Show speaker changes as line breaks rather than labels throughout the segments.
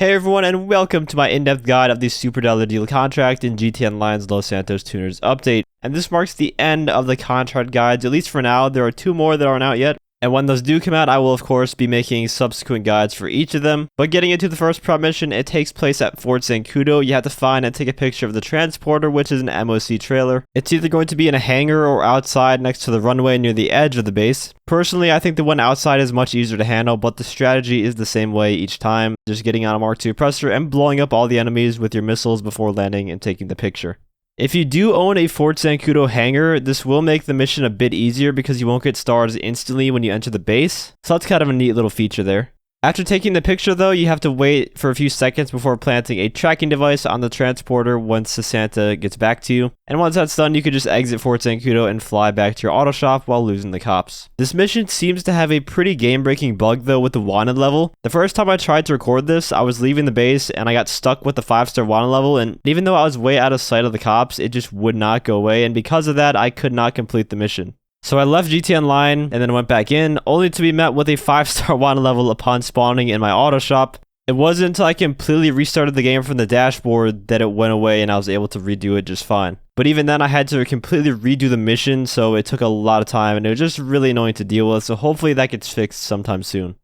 Hey everyone, and welcome to my in-depth guide of the Superdollar Deal contract in GTA Online's Los Santos Tuners update. And this marks the end of the contract guides, at least for now. There are 2 more that aren't out yet. And when those do come out, I will of course be making subsequent guides for each of them. But getting into the first prep mission, it takes place at Fort Zancudo. You have to find and take a picture of the transporter, which is an MOC trailer. It's either going to be in a hangar or outside next to the runway near the edge of the base. Personally, I think the one outside is much easier to handle, but the strategy is the same way each time. Just getting on a Mark II presser and blowing up all the enemies with your missiles before landing and taking the picture. If you do own a Fort Zancudo hangar, this will make the mission a bit easier because you won't get stars instantly when you enter the base. So that's kind of a neat little feature there. After taking the picture though, you have to wait for a few seconds before planting a tracking device on the transporter once the Santa gets back to you. And once that's done, you can just exit Fort Zancudo and fly back to your auto shop while losing the cops. This mission seems to have a pretty game-breaking bug though with the wanted level. The first time I tried to record this, I was leaving the base and I got stuck with the 5-star wanted level, and even though I was way out of sight of the cops, it just would not go away, and because of that, I could not complete the mission. So I left GTA Online and then went back in, only to be met with a 5-star wanted level upon spawning in my auto shop. It wasn't until I completely restarted the game from the dashboard that it went away and I was able to redo it just fine. But even then I had to completely redo the mission, so it took a lot of time and it was just really annoying to deal with, so hopefully that gets fixed sometime soon.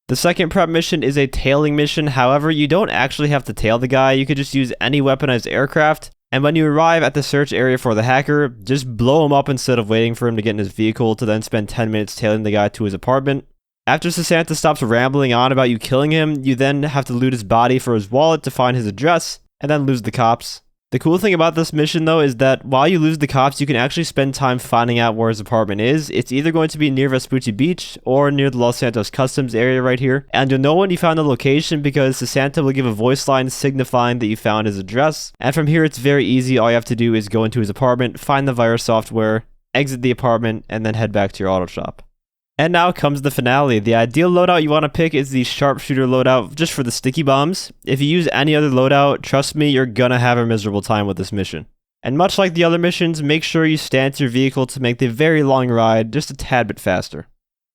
The second prep mission is a tailing mission. However, you don't actually have to tail the guy, you could just use any weaponized aircraft. And when you arrive at the search area for the hacker, just blow him up instead of waiting for him to get in his vehicle to then spend 10 minutes tailing the guy to his apartment. After Santa stops rambling on about you killing him, you then have to loot his body for his wallet to find his address, and then lose the cops. The cool thing about this mission though is that while you lose the cops, you can actually spend time finding out where his apartment is. It's either going to be near Vespucci Beach or near the Los Santos Customs area right here. And you'll know when you found the location because Santa will give a voice line signifying that you found his address. And from here it's very easy. All you have to do is go into his apartment, find the virus software, exit the apartment, and then head back to your auto shop. And now comes the finale. The ideal loadout you want to pick is the sharpshooter loadout just for the sticky bombs. If you use any other loadout, trust me, you're gonna have a miserable time with this mission. And much like the other missions, make sure you stance your vehicle to make the very long ride just a tad bit faster.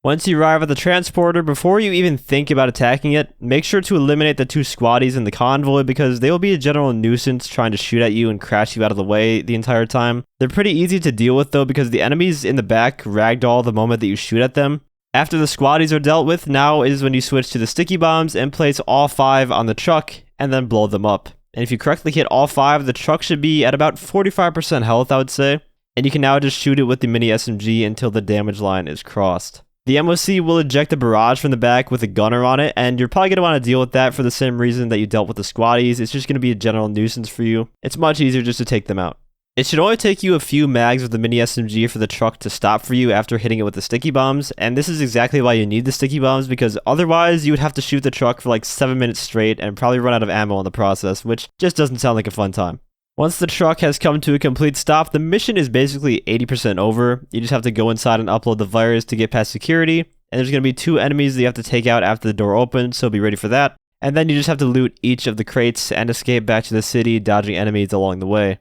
Once you arrive at the transporter, before you even think about attacking it, make sure to eliminate the 2 squaddies in the convoy because they will be a general nuisance trying to shoot at you and crash you out of the way the entire time. They're pretty easy to deal with though because the enemies in the back ragdoll the moment that you shoot at them. After the squaddies are dealt with, now is when you switch to the sticky bombs and place all 5 on the truck and then blow them up. And if you correctly hit all 5, the truck should be at about 45% health, I would say. And you can now just shoot it with the mini SMG until the damage line is crossed. The MOC will eject a barrage from the back with a gunner on it, and you're probably going to want to deal with that for the same reason that you dealt with the squaddies. It's just going to be a general nuisance for you. It's much easier just to take them out. It should only take you a few mags with the mini SMG for the truck to stop for you after hitting it with the sticky bombs, and this is exactly why you need the sticky bombs because otherwise you would have to shoot the truck for like 7 minutes straight and probably run out of ammo in the process, which just doesn't sound like a fun time. Once the truck has come to a complete stop, the mission is basically 80% over. You just have to go inside and upload the virus to get past security, and there's going to be 2 enemies that you have to take out after the door opens, so be ready for that. And then you just have to loot each of the crates and escape back to the city, dodging enemies along the way.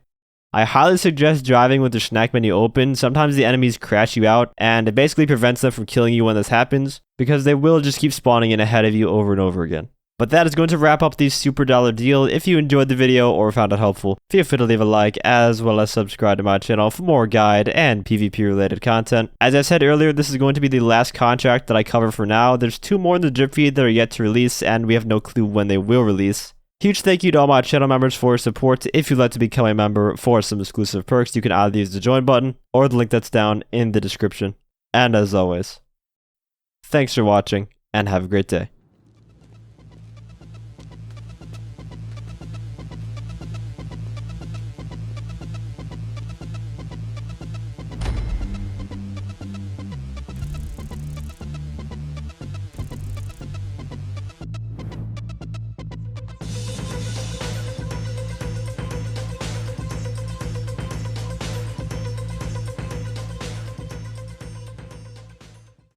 I highly suggest driving with the snack menu open. Sometimes the enemies crash you out, and it basically prevents them from killing you when this happens, because they will just keep spawning in ahead of you over and over again. But that is going to wrap up the Superdollar Deal. If you enjoyed the video or found it helpful, feel free to leave a like as well as subscribe to my channel for more guide and PvP related content. As I said earlier, this is going to be the last contract that I cover for now. There's 2 more in the drip feed that are yet to release, and we have no clue when they will release. Huge thank you to all my channel members for your support. If you'd like to become a member for some exclusive perks, you can either use the join button or the link that's down in the description. And as always, thanks for watching and have a great day.